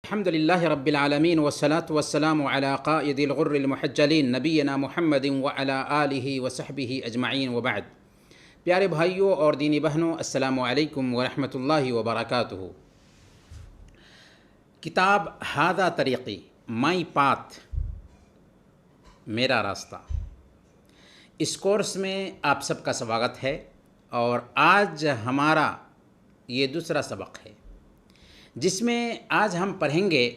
الحمد لله رب العالمين والصلاة والسلام على قائد الغر المحجلين نبینا محمد وعلى آلہ وصحبہ اجمعین وبعد۔ پیارے بھائیوں اور دینی بہنوں، السلام علیکم ورحمۃ اللہ وبرکاتہ۔ کتاب ہادہ طریقی، مائی پاتھ، میرا راستہ، اس کورس میں آپ سب کا سواگت ہے، اور آج ہمارا یہ دوسرا سبق ہے جس میں آج ہم پڑھیں گے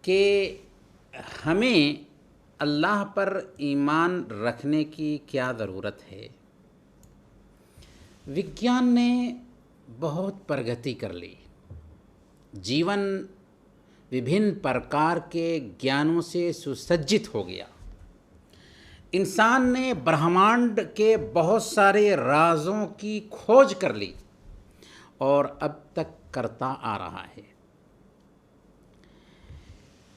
کہ ہمیں اللہ پر ایمان رکھنے کی کیا ضرورت ہے۔ وگیان نے بہت پرگتی کر لی، جیون وبھن پرکار کے گیانوں سے سسجت ہو گیا۔ انسان نے برہمانڈ کے بہت سارے رازوں کی کھوج کر لی اور اب تک کرتا آ رہا ہے۔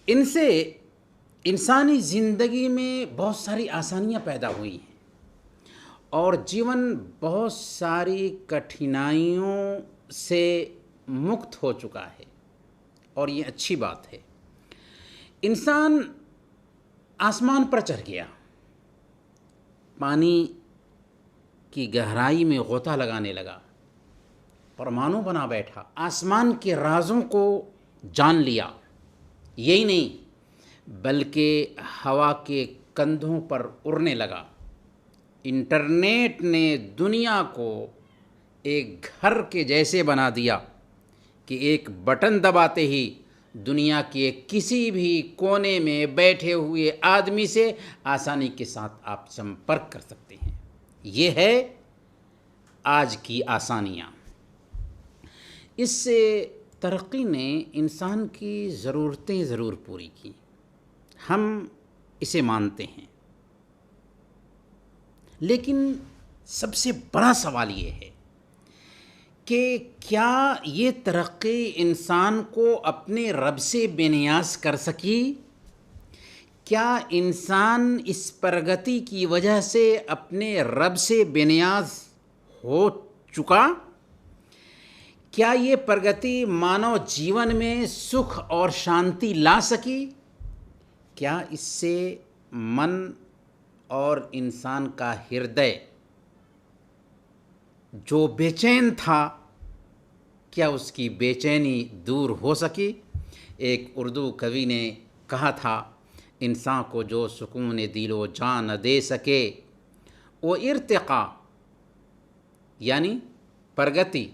ان سے انسانی زندگی میں بہت ساری آسانیاں پیدا ہوئی ہیں اور جیون بہت ساری کٹھنائیوں سے مکت ہو چکا ہے، اور یہ اچھی بات ہے۔ انسان آسمان پر چڑھ گیا، پانی کی گہرائی میں غوطہ لگانے لگا، پرمانو بنا بیٹھا، آسمان کے رازوں کو جان لیا۔ یہی نہیں بلکہ ہوا کے کندھوں پر اڑنے لگا۔ انٹرنیٹ نے دنیا کو ایک گھر کے جیسے بنا دیا کہ ایک بٹن دباتے ہی دنیا کے کسی بھی کونے میں بیٹھے ہوئے آدمی سے آسانی کے ساتھ آپ سمپرک کر سکتے ہیں۔ یہ ہے آج کی آسانیاں۔ اس سے ترقی نے انسان کی ضرورتیں ضرور پوری کی، ہم اسے مانتے ہیں، لیکن سب سے بڑا سوال یہ ہے کہ کیا یہ ترقی انسان کو اپنے رب سے بے نیاز کر سکی؟ کیا انسان اس پرگتی کی وجہ سے اپنے رب سے بے نیاز ہو چکا؟ کیا یہ پرگتی مانو جیون میں سکھ اور شانتی لا سکی؟ کیا اس سے من اور انسان کا ہردے جو بے چین تھا، کیا اس کی بے چینی دور ہو سکی؟ ایک اردو کوی نے کہا تھا، انسان کو جو سکون دل و جان نہ دے سکے وہ ارتقا، یعنی پرگتی،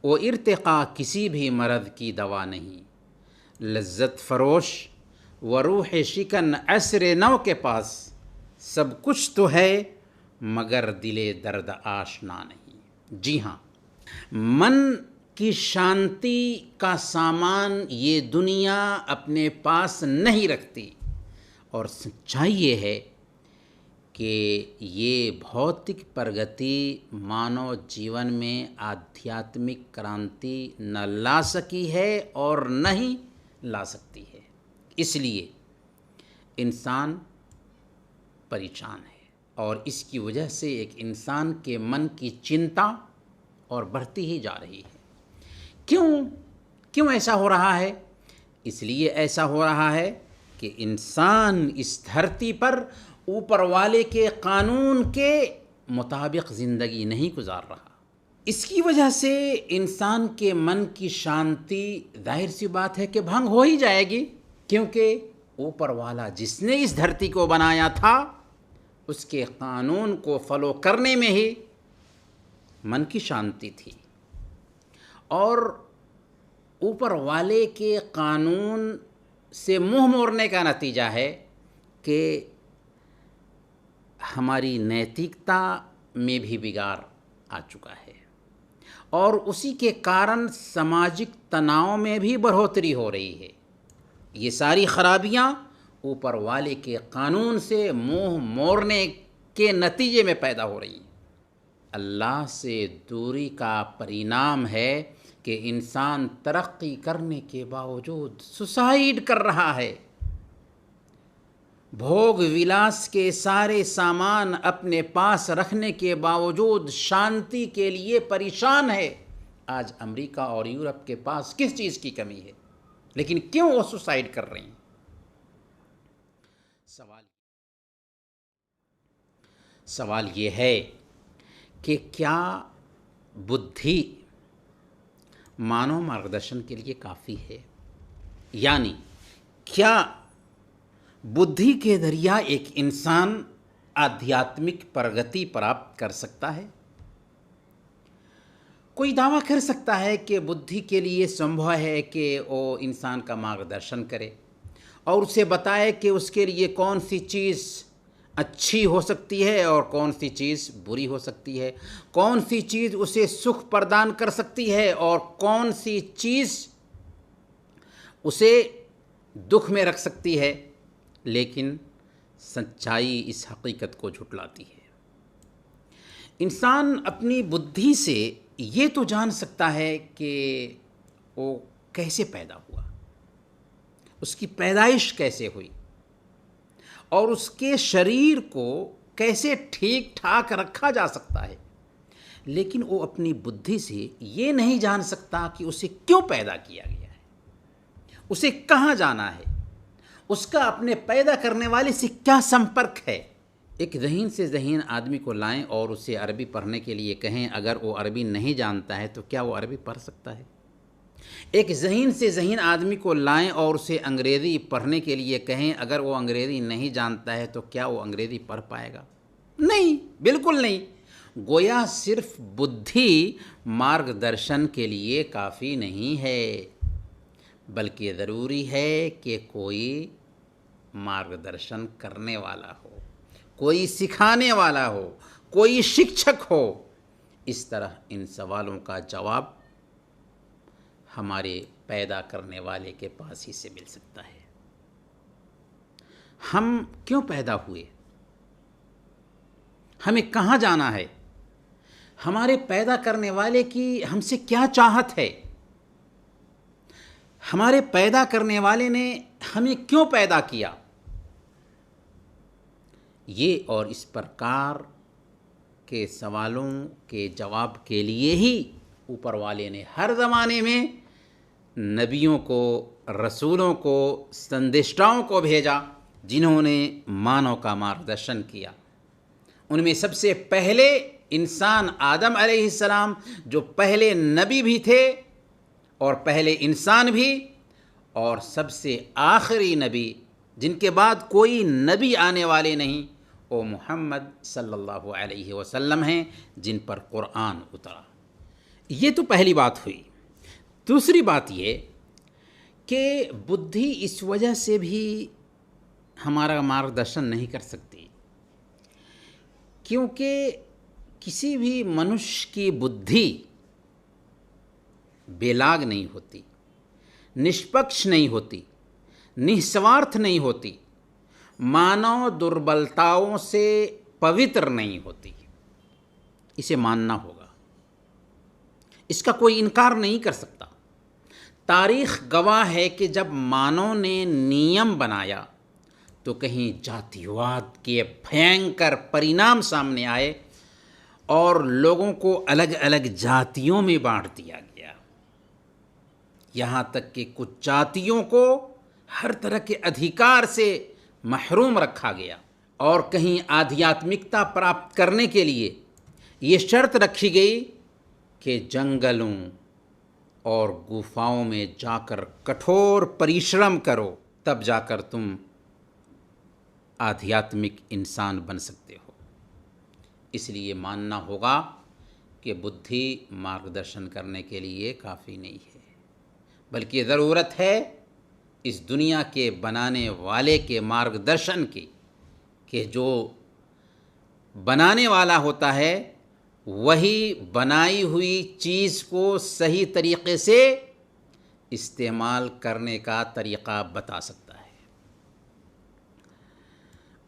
وہ ارتقا کسی بھی مرض کی دوا نہیں۔ لذت فروش و روح شکن عصر نو کے پاس سب کچھ تو ہے مگر دل درد آشنا نہیں۔ جی ہاں، من کی شانتی کا سامان یہ دنیا اپنے پاس نہیں رکھتی، اور سچائی یہ ہے کہ یہ بھوتک پرگتی مانو جیون میں آدھیاتمک کرانتی نہ لا سکی ہے اور نہ ہی لا سکتی ہے۔ اس لیے انسان پریشان ہے، اور اس کی وجہ سے ایک انسان کے من کی چنتا اور بڑھتی ہی جا رہی ہے۔ کیوں ایسا ہو رہا ہے؟ اس لیے ایسا ہو رہا ہے کہ انسان اس دھرتی پر اوپر والے کے قانون کے مطابق زندگی نہیں گزار رہا۔ اس کی وجہ سے انسان کے من کی شانتی ظاہر سی بات ہے کہ بھنگ ہو ہی جائے گی، کیونکہ اوپر والا جس نے اس دھرتی کو بنایا تھا اس کے قانون کو فالو کرنے میں ہی من کی شانتی تھی، اور اوپر والے کے قانون سے منہ موڑنے کا نتیجہ ہے کہ ہماری نیتکتا میں بھی بگاڑ آ چکا ہے، اور اسی کے کارن سماجک تناؤ میں بھی بڑھوتری ہو رہی ہے۔ یہ ساری خرابیاں اوپر والے کے قانون سے منہ موڑنے کے نتیجے میں پیدا ہو رہی ہیں۔ اللہ سے دوری کا پرینام ہے کہ انسان ترقی کرنے کے باوجود سوسائیڈ کر رہا ہے، بھوگ ولاس کے سارے سامان اپنے پاس رکھنے کے باوجود شانتی کے لیے پریشان ہے۔ آج امریکہ اور یورپ کے پاس کس چیز کی کمی ہے، لیکن کیوں وہ سوسائڈ کر رہے ہیں؟ سوال یہ ہے کہ کیا بدھی مانو مارگدرشن کے لیے کافی ہے؟ یعنی کیا بدھی کے ذریعہ ایک انسان آدھیاتمک پرگتی پراپت کر سکتا ہے؟ کوئی دعویٰ کر سکتا ہے کہ بدھی کے لیے سمبھو ہے کہ وہ انسان کا مارگدرشن کرے اور اسے بتائے کہ اس کے لیے کون سی چیز اچھی ہو سکتی ہے اور کون سی چیز بری ہو سکتی ہے، کون سی چیز اسے سکھ پردان کر سکتی ہے اور کون سی چیز اسے دکھ میں رکھ سکتی ہے، لیکن سچائی اس حقیقت کو جھٹلاتی ہے۔ انسان اپنی بدھی سے یہ تو جان سکتا ہے کہ وہ کیسے پیدا ہوا، اس کی پیدائش کیسے ہوئی اور اس کے شریر کو کیسے ٹھیک ٹھاک رکھا جا سکتا ہے، لیکن وہ اپنی بدھی سے یہ نہیں جان سکتا کہ اسے کیوں پیدا کیا گیا ہے، اسے کہاں جانا ہے، اس کا اپنے پیدا کرنے والے سے کیا سمپرک ہے۔ ایک ذہین سے ذہین آدمی کو لائیں اور اسے عربی پڑھنے کے لیے کہیں، اگر وہ عربی نہیں جانتا ہے تو کیا وہ عربی پڑھ سکتا ہے؟ ایک ذہین سے ذہین آدمی کو لائیں اور اسے انگریزی پڑھنے کے لیے کہیں، اگر وہ انگریزی نہیں جانتا ہے تو کیا وہ انگریزی پڑھ پائے گا؟ نہیں، بالکل نہیں۔ گویا صرف بدھی مارگ درشن کے لیے کافی نہیں ہے، بلکہ ضروری ہے کہ کوئی مارگ درشن کرنے والا ہو، کوئی سکھانے والا ہو، کوئی شکشک ہو۔ اس طرح ان سوالوں کا جواب ہمارے پیدا کرنے والے کے پاس ہی سے مل سکتا ہے۔ ہم کیوں پیدا ہوئے؟ ہمیں کہاں جانا ہے؟ ہمارے پیدا کرنے والے کی ہم سے کیا چاہت ہے؟ ہمارے پیدا کرنے والے نے ہمیں کیوں پیدا کیا؟ یہ اور اس پرکار کے سوالوں کے جواب کے لیے ہی اوپر والے نے ہر زمانے میں نبیوں کو، رسولوں کو، سندیشٹاؤں کو بھیجا، جنہوں نے مانو کا مارگدرشن کیا۔ ان میں سب سے پہلے انسان آدم علیہ السلام، جو پہلے نبی بھی تھے اور پہلے انسان بھی، اور سب سے آخری نبی جن کے بعد کوئی نبی آنے والے نہیں، وہ محمد صلی اللہ علیہ وسلم ہیں، جن پر قرآن اترا۔ یہ تو پہلی بات ہوئی۔ دوسری بات یہ کہ بدھی اس وجہ سے بھی ہمارا مارگدرشن نہیں کر سکتی کیونکہ کسی بھی منشیہ کی بدھی بے لاگ نہیں ہوتی، نشپکش نہیں ہوتی، نسوارتھ نہیں ہوتی، مانو دربلتاؤں سے پوتر نہیں ہوتی۔ اسے ماننا ہوگا، اس کا کوئی انکار نہیں کر سکتا۔ تاریخ گواہ ہے کہ جب مانو نے نیم بنایا تو کہیں جاتی واد کے بھینکر پرینام سامنے آئے اور لوگوں کو الگ الگ جاتیوں میں بانٹ دیا گیا، یہاں تک کہ کچھ جاتیوں کو ہر طرح کے ادھیکار سے محروم رکھا گیا، اور کہیں آدھیاتمکتا پراپت کرنے کے لیے یہ شرط رکھی گئی کہ جنگلوں اور گفاؤں میں جا کر کٹھور پریشرم کرو، تب جا کر تم آدھیاتمک انسان بن سکتے ہو۔ اس لیے ماننا ہوگا کہ بدھی مارگدرشن کرنے کے لیے کافی نہیں ہے، بلکہ ضرورت ہے اس دنیا کے بنانے والے کے مارگدرشن کی، کہ جو بنانے والا ہوتا ہے وہی بنائی ہوئی چیز کو صحیح طریقے سے استعمال کرنے کا طریقہ بتا سکتا ہے۔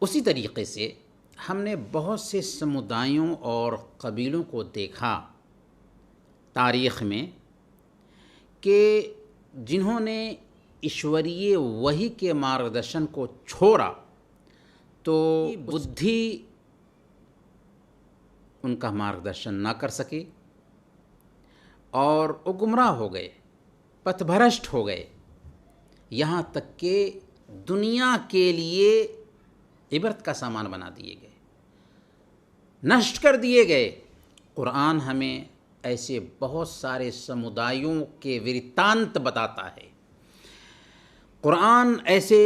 اسی طریقے سے ہم نے بہت سے سمدایوں اور قبیلوں کو دیکھا تاریخ میں کہ جنہوں نے ایشوریہ وحی کے مارگدرشن کو چھوڑا تو بدھی ان کا مارگدرشن نہ کر سکے، اور وہ گمراہ ہو گئے، پتھ بھرشٹ ہو گئے، یہاں تک کہ دنیا کے لیے عبرت کا سامان بنا دیے گئے، نشٹ کر دیے گئے۔ قرآن ہمیں ایسے بہت سارے سمدایوں کے ورتانت بتاتا ہے، قرآن ایسے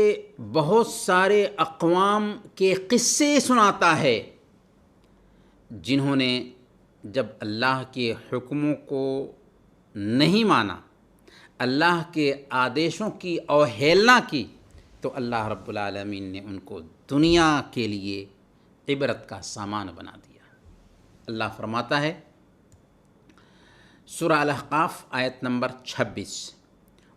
بہت سارے اقوام کے قصے سناتا ہے جنہوں نے جب اللہ کے حکموں کو نہیں مانا، اللہ کے آدیشوں کی اوہیلنا کی، تو اللہ رب العالمین نے ان کو دنیا کے لیے عبرت کا سامان بنا دیا۔ اللہ فرماتا ہے سورہ الاحقاف آیت نمبر 26،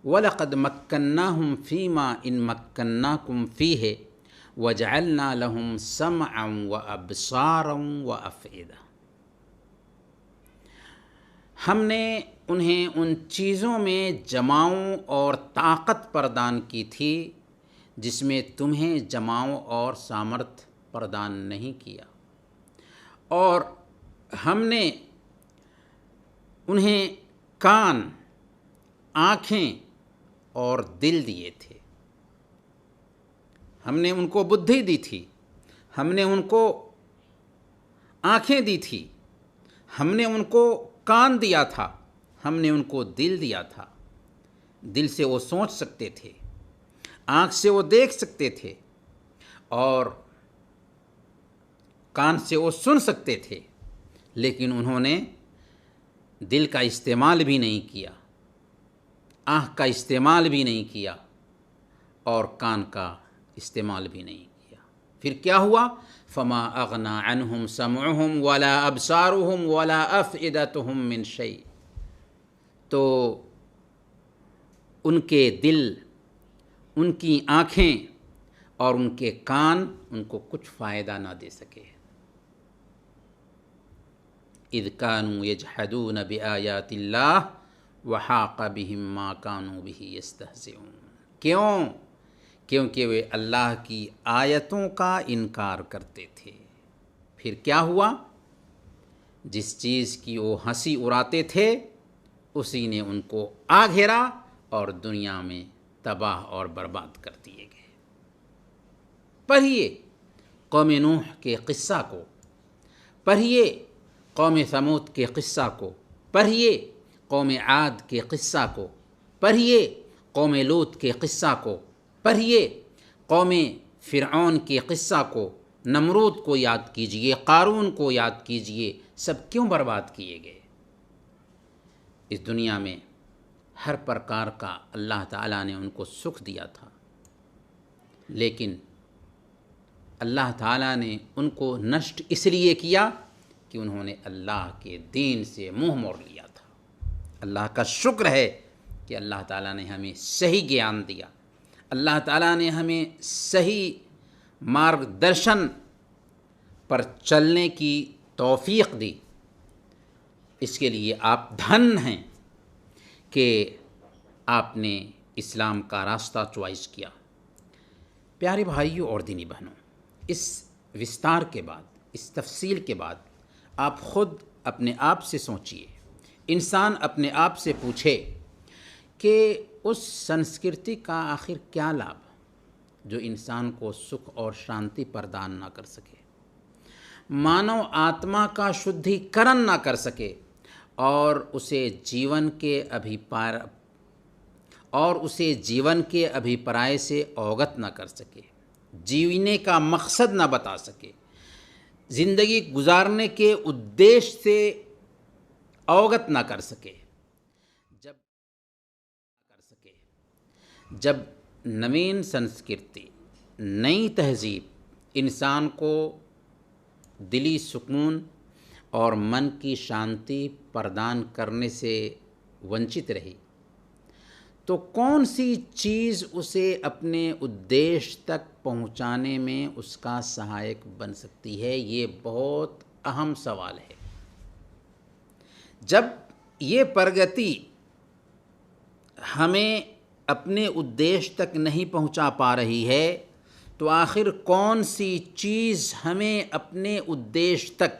وَلَقَدْ مَكَّنَّاهُمْ فِي مَا إِن مَكَّنَّاكُمْ فِيهِ وَجَعَلْنَا لَهُمْ سَمْعًا وَأَبْصَارًا وَأَفْئِدَةً۔ ہم نے انہیں ان چیزوں میں جماؤں اور طاقت پردان کی تھی جس میں تمہیں جماؤں اور سامرتھ پردان نہیں کیا، اور ہم نے انہیں کان، آنکھیں اور دل دیے تھے۔ ہم نے ان کو بدھی دی تھی، ہم نے ان کو آنکھیں دی تھی، ہم نے ان کو کان دیا تھا، ہم نے ان کو دل دیا تھا۔ دل سے وہ سوچ سکتے تھے، آنکھ سے وہ دیکھ سکتے تھے، اور کان سے وہ سن سکتے تھے، لیکن انہوں نے دل کا استعمال بھی نہیں کیا، آنکھ کا استعمال بھی نہیں کیا، اور کان کا استعمال بھی نہیں کیا۔ پھر کیا ہوا؟ فما اغنى عنهم سمعهم ولا ابصارهم ولا افئدتهم من شيء، تو ان کے دل، ان کی آنکھیں اور ان کے کان ان کو کچھ فائدہ نہ دے سکے۔ اذ كانوا يجحدون بآیات اللہ وحاق بهم ما كانوا به يستهزئون۔ کیونکہ وہ اللہ کی آیتوں کا انکار کرتے تھے۔ پھر کیا ہوا؟ جس چیز کی وہ ہنسی اڑاتے تھے اسی نے ان کو آ گھیرا اور دنیا میں تباہ اور برباد کر دیے گئے۔ پڑھیے قوم نوح کے قصہ کو، پڑھیے قوم ثمود کے قصہ کو، پڑھیے قوم عاد کے قصہ کو، پڑھیے قوم لوط کے قصہ کو، پڑھیے قوم فرعون کے قصہ کو، نمرود کو یاد کیجئے، قارون کو یاد کیجئے، سب کیوں برباد کیے گئے؟ اس دنیا میں ہر پرکار کا اللہ تعالیٰ نے ان کو سکھ دیا تھا، لیکن اللہ تعالیٰ نے ان کو نشٹ اس لیے کیا کہ انہوں نے اللہ کے دین سے منہ موڑ لیا تھا۔ اللہ کا شکر ہے کہ اللہ تعالیٰ نے ہمیں صحیح گیان دیا، اللہ تعالیٰ نے ہمیں صحیح مارگ درشن پر چلنے کی توفیق دی۔ اس کے لیے آپ دھن ہیں کہ آپ نے اسلام کا راستہ چوائس کیا۔ پیارے بھائیوں اور دینی بہنوں، اس وستار کے بعد، اس تفصیل کے بعد آپ خود اپنے آپ سے سوچئے، انسان اپنے آپ سے پوچھے کہ اس سنسکرتی کا آخر کیا لابھ جو انسان کو سکھ اور شانتی پردان نہ کر سکے، مانو آتما کا شدھی کرن نہ کر سکے، اور اسے جیون کے ابھیپرائے سے اوگت نہ کر سکے، جینے کا مقصد نہ بتا سکے، زندگی گزارنے کے ادیش سے اوگت نہ کر سکے۔ جب نوین سنسکرتی، نئی تہذیب انسان کو دلی سکون اور من کی شانتی پردان کرنے سے ونچت رہی، تو کون سی چیز اسے اپنے ادیش تک پہنچانے میں اس کا سہایک بن سکتی ہے؟ یہ بہت اہم سوال ہے۔ جب یہ پرگتی ہمیں اپنے ادیش تک نہیں پہنچا پا رہی ہے تو آخر کون سی چیز ہمیں اپنے ادیش تک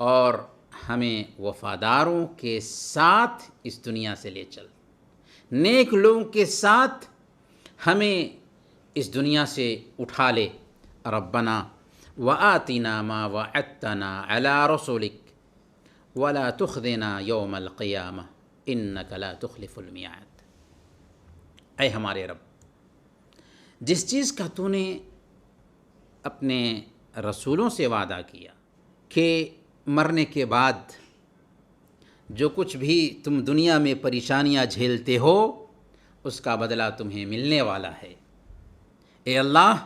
اور ہمیں وفاداروں کے ساتھ اس دنیا سے لے چل، نیک لوگوں کے ساتھ ہمیں اس دنیا سے اٹھا لے۔ ربنا وآتنا ما وعدتنا علی رسولک ولا تخزنا یوم القیامہ انک لا تخلف المیعاد۔ اے ہمارے رب، جس چیز کا تو نے اپنے رسولوں سے وعدہ کیا کہ مرنے کے بعد جو کچھ بھی تم دنیا میں پریشانیاں جھیلتے ہو اس کا بدلہ تمہیں ملنے والا ہے، اے اللہ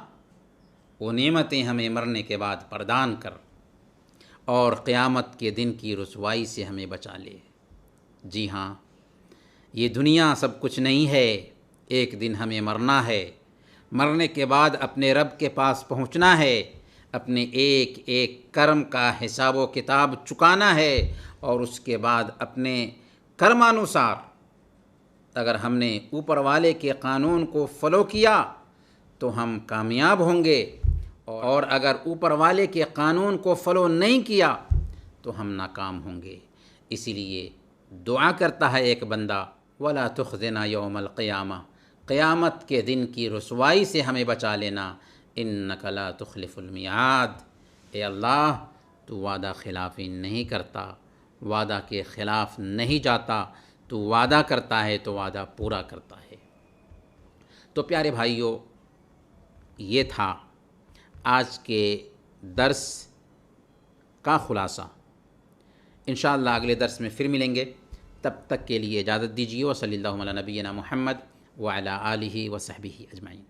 وہ نعمتیں ہمیں مرنے کے بعد پردان کر اور قیامت کے دن کی رسوائی سے ہمیں بچا لے۔ جی ہاں، یہ دنیا سب کچھ نہیں ہے، ایک دن ہمیں مرنا ہے، مرنے کے بعد اپنے رب کے پاس پہنچنا ہے، اپنے ایک ایک کرم کا حساب و کتاب چکانا ہے، اور اس کے بعد اپنے کرمانوسار اگر ہم نے اوپر والے کے قانون کو فالو کیا تو ہم کامیاب ہوں گے، اور اگر اوپر والے کے قانون کو فالو نہیں کیا تو ہم ناکام ہوں گے۔ اسی لیے دعا کرتا ہے ایک بندہ، ولا تخزنا یوم القیامہ، قیامت کے دن کی رسوائی سے ہمیں بچا لینا، انک لا تخلف المیعاد، اے اللہ تو وعدہ خلافی نہیں کرتا، وعدہ کے خلاف نہیں جاتا، تو وعدہ کرتا ہے تو وعدہ پورا کرتا ہے۔ تو پیارے بھائیوں، یہ تھا آج کے درس کا خلاصہ۔ انشاءاللہ اگلے درس میں پھر ملیں گے، تب تک کے لیے اجازت دیجیے۔ وصلی اللہ علی نبینا محمد وعلی آلہ وصحبہ اجمعین۔